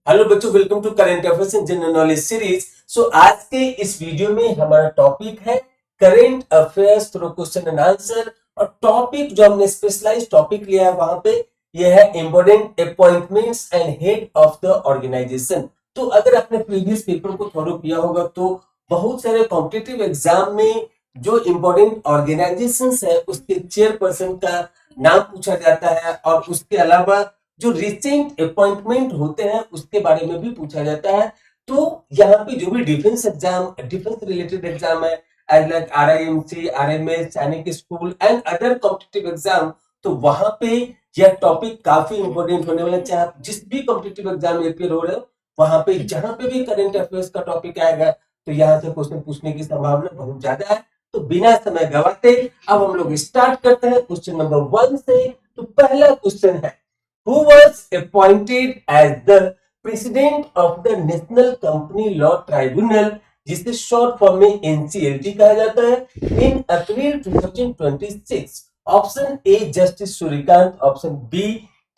Hello बच्चों, welcome to current affairs in general knowledge series. आज के इस वीडियो में हमारा टॉपिक है current affairs through question and answer. और टॉपिक जो हमने स्पेशलाइज टॉपिक लिया है वहां पे यह है important appointments and head of the organisation. तो अगर आपने प्रीवियस पेपर को फॉलो किया होगा तो बहुत सारे कॉम्पिटिटिव एग्जाम में जो इम्पोर्टेंट ऑर्गेनाइजेशंस है उसके चेयरपर्सन का नाम पूछा जाता है, और उसके अलावा जो रिसेंट अपॉइंटमेंट होते हैं उसके बारे में भी पूछा जाता है। तो यहाँ पे जो भी defence exam, defence related exam है, एज लाइक RIMC, RMS, सैनिक school and other competitive exam, तो वहां पे यह टॉपिक काफी इंपॉर्टेंट होने वाला है। चाहे आप जिस भी कॉम्पिटिटिव एग्जाम में अपियर हो रहे हो, वहां पे जहां पे भी करंट अफेयर्स का टॉपिक आएगा तो यहाँ से क्वेश्चन पूछने की संभावना बहुत ज्यादा है। तो बिना समय गवाते अब हम लोग स्टार्ट करते हैं क्वेश्चन नंबर 1 से। तो पहला क्वेश्चन है, who was appointed as the president of the National Company Law Tribunal, जिसे शॉर्ट फॉर्म में NCLT कहा जाता है, in April 2026? Option A justice Suryakant, option B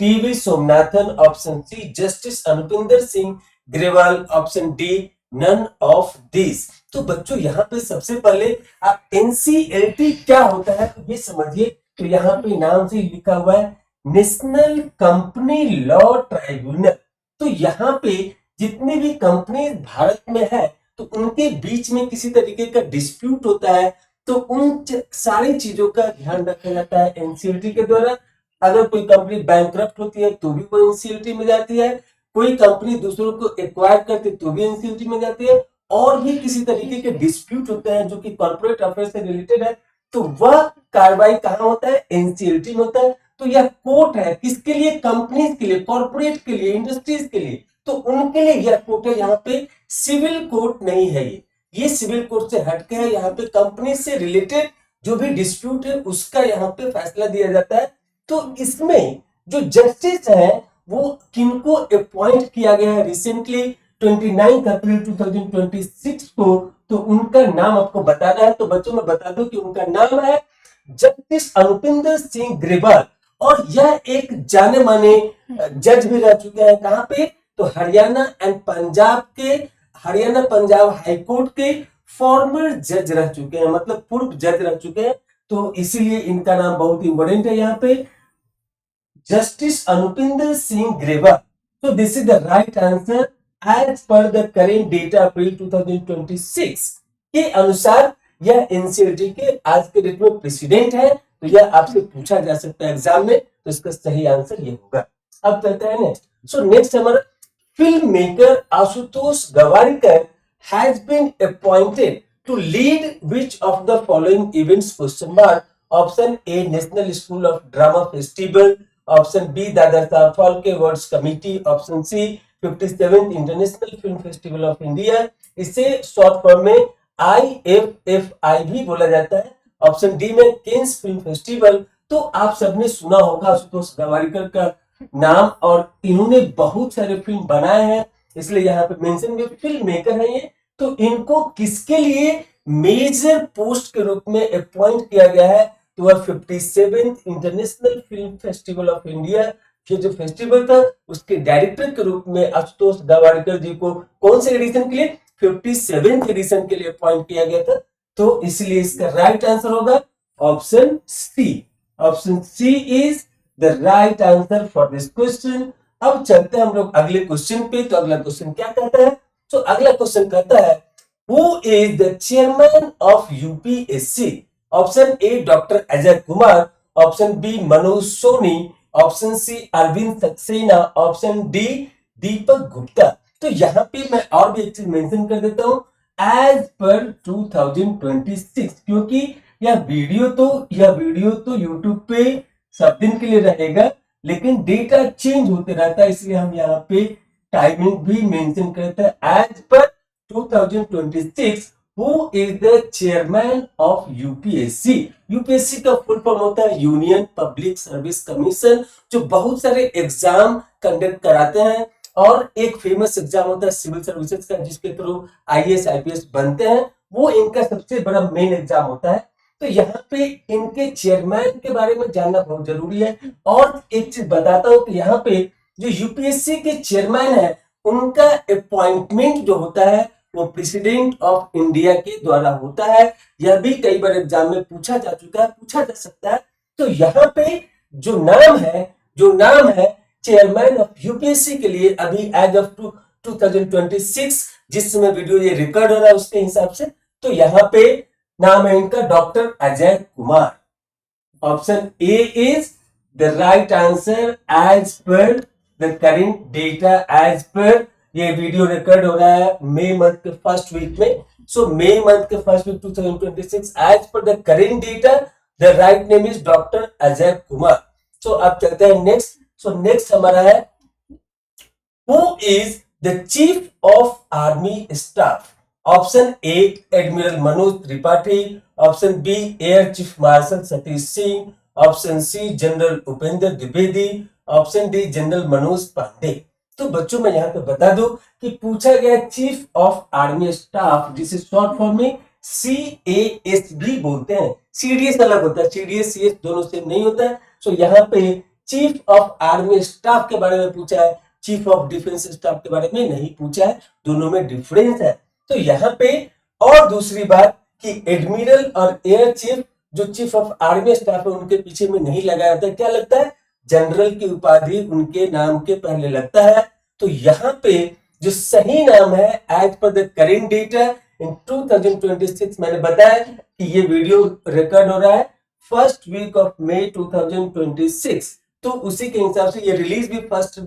TV Somanathan, option C justice Anupinder Singh Grewal, option D none of this. तो बच्चों यहाँ पे सबसे पहले आप NCLT क्या होता है तो ये समझिए। तो यहाँ पे नाम से लिखा हुआ है नेशनल कंपनी लॉ ट्राइब्यूनल। तो यहाँ पे जितनी भी कंपनी भारत में है तो उनके बीच में किसी तरीके का डिस्प्यूट होता है तो उन सारी चीजों का ध्यान रखा जाता है NCLT के द्वारा। अगर कोई कंपनी बैंकरप्ट होती है तो भी वो NCLT में जाती है, कोई कंपनी दूसरों को एक्वायर करती है तो भी NCLT में जाती है, और भी किसी तरीके के डिस्प्यूट होते हैं जो कि कॉर्पोरेट अफेयर से रिलेटेड है तो वह कार्रवाई कहाँ होता है? NCLT में होता है। तो यह कोर्ट है किसके लिए? कंपनीज के लिए, कॉर्पोरेट के लिए, इंडस्ट्रीज के लिए। तो उनके लिए यह कोर्ट है। यहाँ पे सिविल कोर्ट नहीं है, ये सिविल कोर्ट से हटके है। यहाँ पे कंपनी से रिलेटेड जो भी डिस्प्यूट है उसका यहाँ पे फैसला दिया जाता है। तो इसमें जो जस्टिस है वो किनको अपॉइंट किया गया है रिसेंटली 29 अप्रैल 2026 को, तो उनका नाम आपको बताना है। तो बच्चों में बता दो कि उनका नाम है जस्टिस अनुपिंदर सिंह ग्रेवाल, और यह एक जाने माने जज भी रह चुके हैं। कहां पे? तो हरियाणा एंड पंजाब के, हरियाणा पंजाब हाईकोर्ट के फॉर्मर जज रह चुके हैं, मतलब पूर्व जज रह चुके हैं। तो इसीलिए इनका नाम बहुत इंपॉर्टेंट है यहाँ पे, जस्टिस अनुपिंदर सिंह ग्रेवाल। तो this is the right answer as per the current data April 2026 के अनुसार यह NCLT के आज के डेट में प्रेसिडेंट है। तो यह आपसे पूछा जा सकता है एग्जाम में, तो इसका सही आंसर ये होगा। अब चलते हैं नेक्स्ट। सो नेक्स्ट हमारा film maker Ashutosh Gowariker has been appointed to lead which of the following events? Question mark. Option A national school of drama festival, option B Dada Saheb Phalke awards committee, option C 57th international film festival of India, इसे short form में IFFI भी बोला जाता है, option D में Cannes film festival. तो आप सबने सुना होगा आशुतोष गवारीकर का नाम, और इन्होंने बहुत सारे फिल्म बनाए हैं इसलिए यहाँ पे मेंशन भी, फिल्म मेकर है ये। तो इनको किसके लिए मेजर पोस्ट के रूप में अपॉइंट किया गया है? तो वह 57th international film festival of India, ये जो फेस्टिवल था उसके डायरेक्टर के रूप में आशुतोष गवारीकर जी को कौन से एडिशन के लिए? 57th एडिशन के लिए अपॉइंट किया गया था। तो इसलिए इसका राइट आंसर होगा option C. Option C is the right answer for this question. अब चलते हैं हम लोग अगले क्वेश्चन पे। तो अगला क्वेश्चन क्या कहता है? तो अगला क्वेश्चन कहता है who is the chairman of UPSC? Option A doctor Ajay Kumar, option B Manoj Soni, option C Arvind Saxena, option D Deepak Gupta. तो यहाँ पे मैं और भी एक चीज मेंशन कर देता हूं, एज पर 2026, क्योंकि यह वीडियो तो यूट्यूब पे सब दिन के लिए रहेगा लेकिन डेटा चेंज होते रहता है, इसलिए हम यहाँ पे टाइमिंग भी मेंशन करते हैं। As per 2026 who is the chairman of UPSC? UPSC का फुल फॉर्म होता है यूनियन पब्लिक सर्विस कमीशन, जो बहुत सारे एग्जाम कंडक्ट कराते हैं। और एक फेमस एग्जाम होता है सिविल सर्विसेज का जिसके थ्रू IAS IPS बनते हैं, वो इनका सबसे बड़ा मेन एग्जाम होता है। तो यहाँ पे इनके चेयरमैन के बारे में जानना बहुत जरूरी है। और एक चीज बताता हूँ कि यहाँ पे जो UPSC के चेयरमैन है उनका अपॉइंटमेंट जो होता है वो प्रेसिडेंट ऑफ इंडिया के द्वारा होता है। यह भी कई बार एग्जाम में पूछा जा चुका है, पूछा जा सकता है। तो यहाँ पे जो नाम है चेयरमैन ऑफ यूपीएससी के लिए अभी एज ऑफ 2026 जिस समय वीडियो ये रिकॉर्ड हो रहा है उसके हिसाब से, तो यहाँ पे नाम है इनका doctor Ajay Kumar. Option A is the right answer as per the current data, as per ये वीडियो रिकॉर्ड हो रहा है मई मंथ के फर्स्ट वीक में। सो मई मंथ के first week 2026 as per the current data the right name is doctor Ajay Kumar. So अब चलते हैं नेक्स्ट। सो नेक्स्ट हमारा है who is the chief of army staff. Option A admiral Manoj Tripathi, option B air chief marshal Satish Singh, option C general Upendra Dwivedi, option D general Manoj Pande. तो बच्चों मैं यहाँ पे बता दूं कि पूछा गया चीफ ऑफ आर्मी स्टाफ जिसे शॉर्ट फॉर्म में CAS भी बोलते हैं। CDS अलग होता है, CDS CS दोनों सेम नहीं होता है। सो यहाँ पे चीफ ऑफ आर्मी स्टाफ के बारे में पूछा है, चीफ ऑफ डिफेंस स्टाफ के बारे में नहीं पूछा है, दोनों में डिफरेंस है। तो यहाँ पे और दूसरी बात कि एडमिरल और एयर चीफ जो चीफ ऑफ आर्मी स्टाफ है उनके पीछे में नहीं लगाया जाता है, क्या लगता है जनरल की उपाधि उनके नाम के पहले लगता है। तो यहाँ पे जो सही नाम है as per the current data इन 2026 मैंने बताया कि ये वीडियो रिकॉर्ड हो रहा है फर्स्ट वीक ऑफ मई 2026, तो उसी के हिसाब से ये रिलीज भी फर्स्ट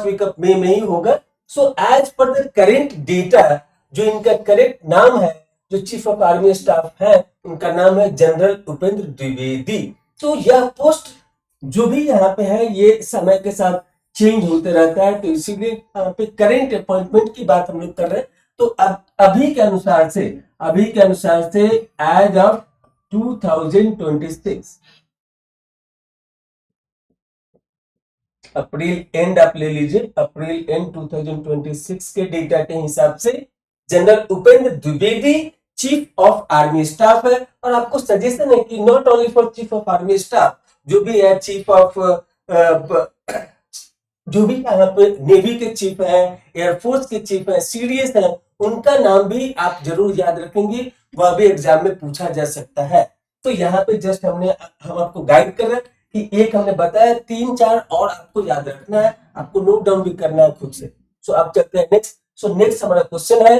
वीक ऑफ मई में ही होगा। So as per the current data जो इनका करेक्ट नाम है जो चीफ ऑफ आर्मी स्टाफ है उनका नाम है जनरल उपेंद्र द्विवेदी। तो यह पोस्ट जो भी यहाँ पे है ये समय के साथ चेंज होते रहता है, तो इसीलिए यहाँ पे करेंट अपॉइंटमेंट की बात हम लोग कर रहे हैं। तो अब अभी के अनुसार से एज ऑफ 2026 अप्रैल एंड आप ले लीजिए, अप्रैल एंड 2026 के डेटा के हिसाब से general Upendra Dwivedi chief of army staff है। और आपको सजेशन है कि not only for chief of army staff, जो भी है चीफ ऑफ जो भी यहाँ पे नेवी के चीफ है, एयरफोर्स के चीफ है, CDS है, उनका नाम भी आप जरूर याद रखेंगे, वह भी एग्जाम में पूछा जा सकता है। तो यहाँ पे जस्ट हम आपको गाइड कर रहे हैं कि एक हमने बताया 3-4 और आपको याद रखना है, आपको नोट डाउन भी करना है खुद से। सो अब चलते हैं नेक्स्ट। सो नेक्स्ट हमारा क्वेश्चन है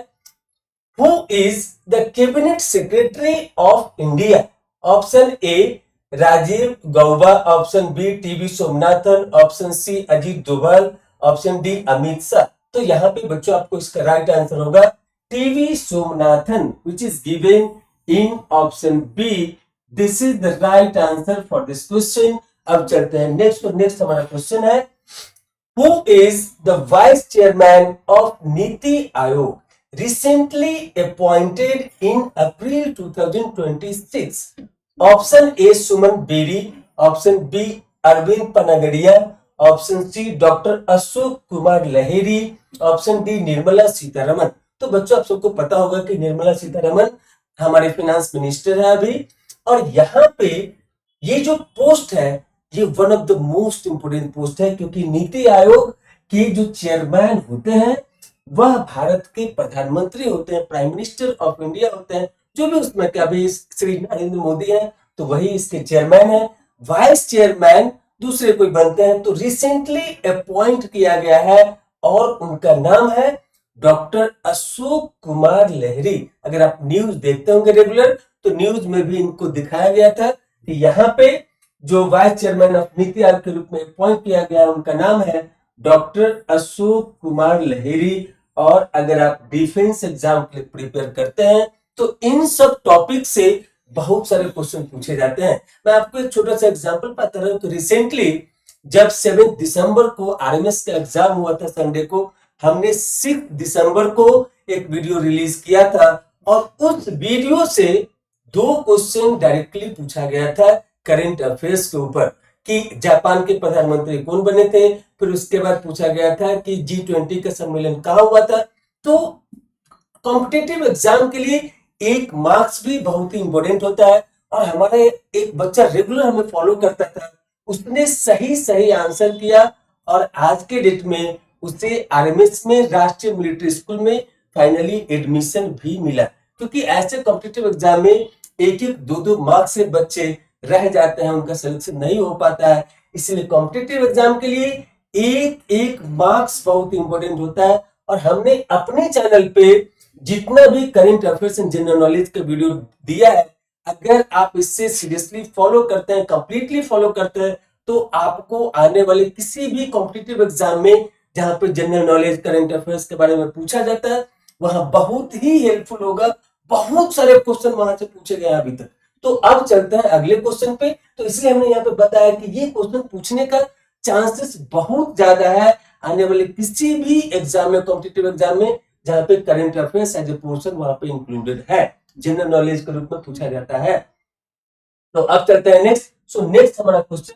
who is the cabinet secretary of India. Option A Rajiv Gauba, option B TV Somanathan, option C Ajit Doval, option D Amit Shah. तो यहाँ पे बच्चों आपको इसका राइट आंसर होगा TV Somanathan which is given in option B. This is the right answer for this question. अब चलते हैं नेक्स्ट। तो नेक्स्ट हमारा क्वेश्चन है who is the vice chairman of NITI Aayog recently appointed in April 2026? Option A Suman Bery, option B Arvind Panagariya, option C doctor Ashok Kumar Lahiri, option D Nirmala Sitharaman. तो बच्चों आप सबको पता होगा कि निर्मला सीतारमन हमारे फाइनेंस मिनिस्टर है अभी, और यहाँ पे ये जो पोस्ट है ये one of the most important post है, क्योंकि नीति आयोग के जो चेयरमैन होते हैं वह भारत के प्रधानमंत्री होते हैं, प्राइम मिनिस्टर ऑफ इंडिया होते हैं, जो भी उसमें क्या अभी श्री नरेंद्र मोदी है तो वही इसके चेयरमैन है। वाइस चेयरमैन दूसरे कोई बनते हैं, तो रिसेंटली अपॉइंट किया गया है और उनका नाम है डॉक्टर अशोक कुमार लहेरी। अगर आप न्यूज देखते होंगे रेगुलर तो न्यूज में भी इनको दिखाया गया था कि यहाँ पे जो वाइस चेयरमैन ऑफ नीति आयोग के रूप में अपॉइंट किया गया उनका नाम है डॉक्टर अशोक कुमार लहेरी। और अगर आप डिफेंस एग्जाम के लिए प्रिपेयर करते हैं तो इन सब टॉपिक से बहुत सारे क्वेश्चन पूछे जाते हैं। मैं आपको एक छोटा सा एग्जांपल बता रहा हूं कि रिसेंटली जब 7 दिसंबर को आरएमएस का एग्जाम हुआ था संडे को, हमने 6 दिसंबर को एक वीडियो रिलीज किया था और उस वीडियो से 2 क्वेश्चन डायरेक्टली पूछा गया था करंट अफेयर्स के ऊपर कि जापान के प्रधानमंत्री कौन बने थे, फिर उसके बाद पूछा गया था कि G20 का सम्मेलन कहाँ हुआ था। तो कॉम्पिटिटिव एग्जाम के लिए एक मार्क्स भी बहुत ही इंपॉर्टेंट होता है, और हमारा एक बच्चा रेगुलर हमें फॉलो करता था, उसने सही आंसर किया और आज के डेट में उसे आरएमएस में राष्ट्रीय मिलिट्री स्कूल में फाइनली एडमिशन भी मिला। क्योंकि ऐसे कॉम्पिटिटिव एग्जाम में एक एक दो दो मार्क्स से बच्चे रह जाते हैं, उनका सिलेक्शन नहीं हो पाता है। इसलिए कॉम्पिटिटिव एग्जाम के लिए एक एक मार्क्स बहुत इंपॉर्टेंट होता है। और हमने अपने चैनल पे जितना भी current affairs and general knowledge का वीडियो दिया है, अगर आप इससे सीरियसली फॉलो करते हैं, कंप्लीटली फॉलो करते हैं, तो आपको आने वाले किसी भी कॉम्पिटिटिव एग्जाम में जहां पे जनरल नॉलेज करंट अफेयर्स के बारे में पूछा जाता है, वहां बहुत ही हेल्पफुल होगा। बहुत सारे क्वेश्चन वहां से पूछे गए अभी तक। तो अब चलते हैं अगले क्वेश्चन पे। तो इसलिए हमने यहाँ पे बताया कि ये क्वेश्चन पूछने का चांसेस बहुत ज्यादा है आने वाले किसी भी एग्जाम में, कॉम्पिटिटिव एग्जाम में, जहां पे current affairs as a portion वहां पे इंक्लूडेड है, जनरल नॉलेज के रूप में पूछा जाता है। तो अब चलते हैं नेक्स्ट। सो नेक्स्ट हमारा question,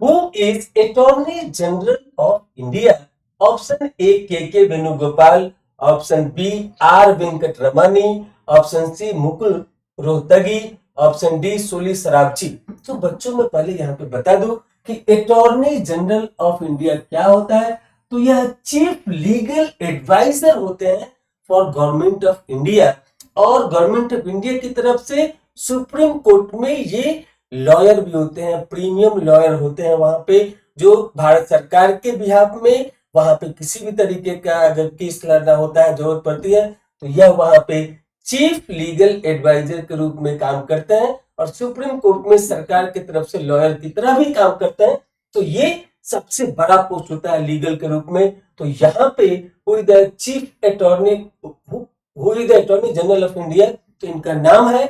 who is attorney general of India? Option A K Venugopal, option B R Venkat Ramani, option C Mukul Rohatgi, option D Soli Sorabjee. तो बच्चों में पहले यहाँ पे बता दो कि अटॉर्नी जनरल ऑफ इंडिया क्या होता है। तो यह चीफ लीगल एडवाइजर होते हैं फॉर गवर्नमेंट ऑफ इंडिया। और गवर्नमेंट ऑफ इंडिया की तरफ से सुप्रीम कोर्ट में ये लॉयर भी होते हैं, प्रीमियम लॉयर होते हैं वहां पे, जो भारत सरकार के बिहाफ में वहां पे किसी भी तरीके का अगर केस लड़ना होता है, जरूरत पड़ती है, तो यह वहां पे चीफ लीगल एडवाइजर के रूप में काम करते हैं और सुप्रीम कोर्ट में सरकार की तरफ से लॉयर की तरह भी काम करते हैं। तो ये सबसे बड़ा पोस्ट होता है लीगल के रूप में। तो यहाँ पे who is the chief attorney, who is the attorney general of India, तो इनका नाम है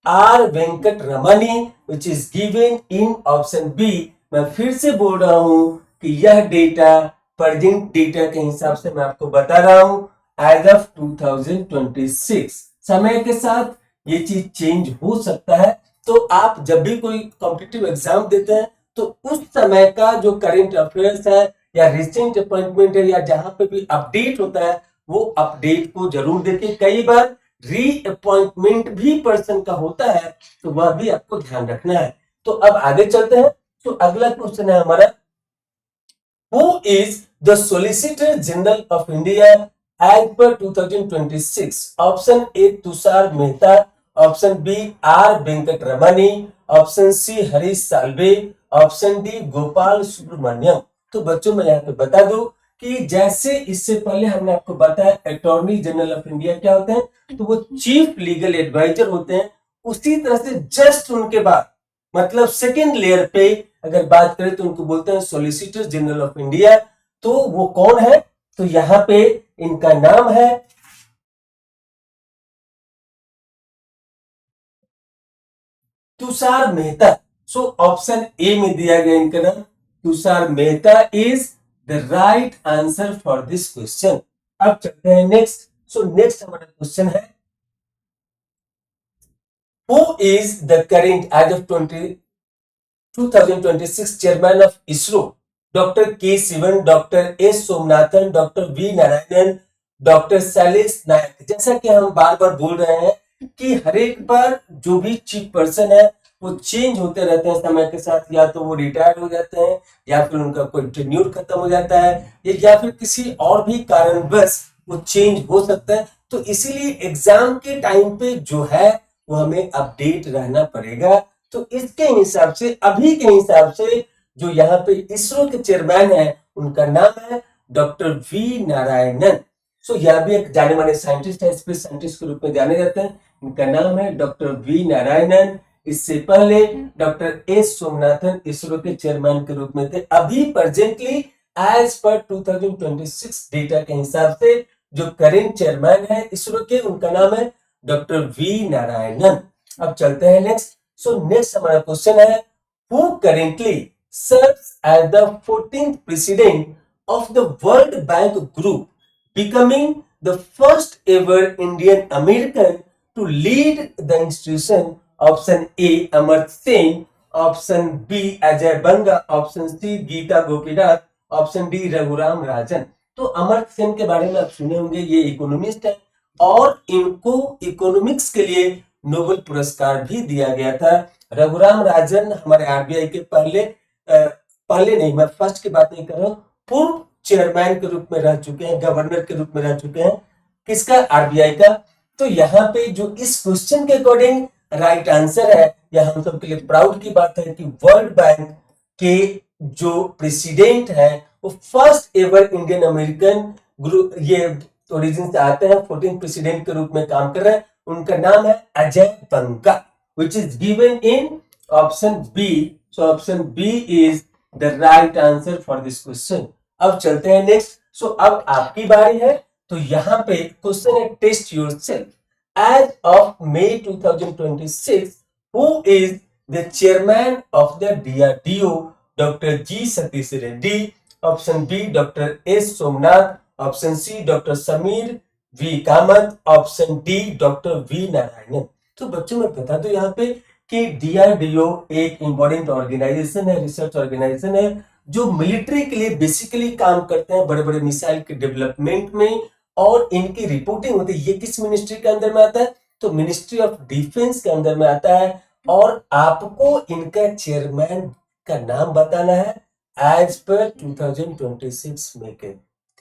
R Venkat Ramani, which is given in option B. मैं फिर से बोल रहा हूं कि यह डेटा प्रेजेंट डेटा के हिसाब से मैं आपको बता रहा हूं एज ऑफ 2026। समय के साथ ये चीज चेंज हो सकता है। तो आप जब भी कोई कॉम्पिटिटिव एग्जाम देते हैं तो उस समय का जो करंट अफेयर्स है या रिसेंट अपॉइंटमेंट है या जहां पे भी अपडेट होता है, वो अपडेट को जरूर देखिए। कई बार री अपॉइंटमेंट भी पर्सन का होता है, तो वह भी आपको ध्यान रखना है। तो अब आगे चलते हैं। तो अगला क्वेश्चन है हमारा, who is the solicitor general of India as per 2026? Option A Tushar Mehta, option B R Venkat Ramani, option C Harish Salve, option D Gopal Subramaniam. तो बच्चों मैं यहाँ पे बता दूं कि जैसे इससे पहले हमने आपको बताया अटॉर्नी जनरल ऑफ इंडिया क्या होते हैं, तो वो चीफ लीगल एडवाइजर होते हैं। उसी तरह से जस्ट उनके बाद मतलब सेकेंड लेयर पे अगर बात करें तो उनको बोलते हैं सॉलिसिटर जनरल ऑफ इंडिया। तो वो कौन है? तो यहाँ पे इनका नाम है Tushar Mehta. So option A में दिया गया इनका नाम Tushar Mehta is the right answer for this question. अब चलते हैं नेक्स्ट। सो नेक्स्ट हमारा क्वेश्चन है, who is the current as of 2026 chairman of ISRO? Doctor K Sivan, doctor S Somanathan, doctor V Narayanan, doctor Shailesh Nayak. जैसा कि हम बार बार बोल रहे हैं कि हर एक बार जो भी चीफ पर्सन है वो चेंज होते रहते हैं समय के साथ। या तो वो रिटायर्ड हो जाते हैं, या फिर उनका कोई टेन्योर खत्म हो जाता है, या फिर किसी और भी कारणवश वो चेंज हो सकता है। तो इसीलिए एग्जाम के टाइम पे जो है वो हमें अपडेट रहना पड़ेगा। तो इसके हिसाब से, अभी के हिसाब से, जो यहाँ पे इसरो के चेयरमैन है उनका नाम है डॉक्टर वी नारायणन। सो यह भी एक जाने माने साइंटिस्ट है, स्पेस साइंटिस्ट के रूप में जाने जाते हैं। इनका नाम है डॉक्टर वी नारायणन। इससे पहले डॉक्टर एस सोमनाथन इसरो के चेयरमैन के रूप में थे। अभी प्रेजेंटली एज पर 2026 डेटा के हिसाब से जो करेंट चेयरमैन है इसरो के, उनका नाम है डॉक्टर वी नारायणन। अब चलते हैं नेक्स्ट। सो नेक्स्ट हमारा क्वेश्चन है, who currently serves as the 14th president of the World Bank Group, becoming the first ever Indian American to lead the institution? Option A Amartya Sen, option B Ajay Banga, option C Gita Gopinath, option D Raghuram Rajan. तो अमर्त्य सेन के बारे में आप सुने होंगे, ये economist है और इनको इकोनॉमिक्स के लिए नोबेल पुरस्कार भी दिया गया था। रघुराम राजन हमारे आरबीआई के पहले नहीं, मैं फर्स्ट की बात नहीं कर रहा हूँ, पूर्व चेयरमैन के रूप में रह चुके हैं, गवर्नर के रूप में रह चुके हैं, किसका, आरबीआई का। तो यहाँ पे जो इस क्वेश्चन के अकॉर्डिंग राइट आंसर है, यह हम सबके लिए प्राउड की बात है कि वर्ल्ड बैंक के जो प्रेसिडेंट है वो first ever Indian American group, ये ओरिजिन से आते हैं, 14 प्रेसिडेंट के रूप में काम कर रहे हैं। उनका नाम है अजय बंगा, which is given in option B. So option B is the right answer for this question. अब चलते हैं नेक्स्ट। सो अब आपकी बारी है। तो यहाँ पे क्वेश्चन है, test yourself. As of May 2026 who is the chairman of the DRDO? Doctor G Satish Reddy, option B doctor S Somnath, option C doctor Sameer V Kamat, option D doctor V Narayanan. तो बच्चों में बता दो यहाँ पे कि डीआरडीओ एक इंपॉर्टेंट ऑर्गेनाइजेशन है, रिसर्च ऑर्गेनाइजेशन है, जो मिलिट्री के लिए बेसिकली काम करते हैं, बड़े बड़े मिसाइल के डेवलपमेंट में, और इनकी रिपोर्टिंग होती है। ये किस मिनिस्ट्री के अंदर में आता है? तो मिनिस्ट्री ऑफ डिफेंस के अंदर में आता है। और आपको इनका चेयरमैन का नाम बताना है एज पर 2026 में के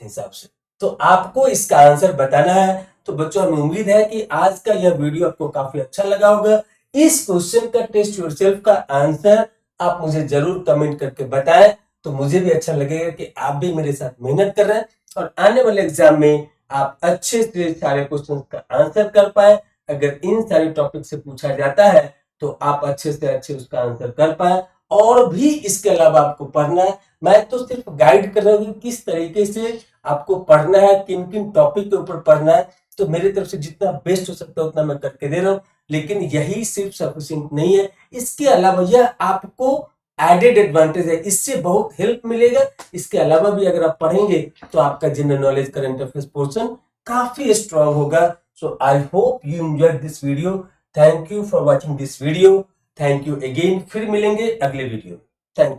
हिसाब से। तो आपको इसका आंसर बताना है। तो बच्चों, हमें उम्मीद है कि आज का यह वीडियो आपको काफी अच्छा लगा होगा। इस क्वेश्चन का टेस्ट योरसेल्फ का आंसर आप मुझे जरूर कमेंट करके बताएं, तो मुझे भी अच्छा लगेगा कि आप भी मेरे साथ मेहनत कर रहे हैं और आने वाले एग्जाम में आप अच्छे से सारे क्वेश्चन का आंसर कर पाए। अगर इन सारे टॉपिक से पूछा जाता है तो आप अच्छे से अच्छे उसका आंसर कर पाए। और भी इसके अलावा आपको पढ़ना है, मैं तो सिर्फ गाइड कर रहा हूँ किस तरीके से आपको पढ़ना है, किन किन टॉपिक के ऊपर पढ़ना है। तो मेरी तरफ से जितना बेस्ट हो सकता है उतना मैं करके दे रहा हूँ, लेकिन यही सिर्फ सफिशिएंट नहीं है। इसके अलावा यह आपको एडेड एडवांटेज है, इससे बहुत हेल्प मिलेगा। इसके अलावा भी अगर आप पढ़ेंगे तो आपका general knowledge current affairs portion काफी स्ट्रांग होगा। So I hope you enjoyed this video. Thank you for watching this video. Thank you again. फिर मिलेंगे अगले वीडियो। Thank you.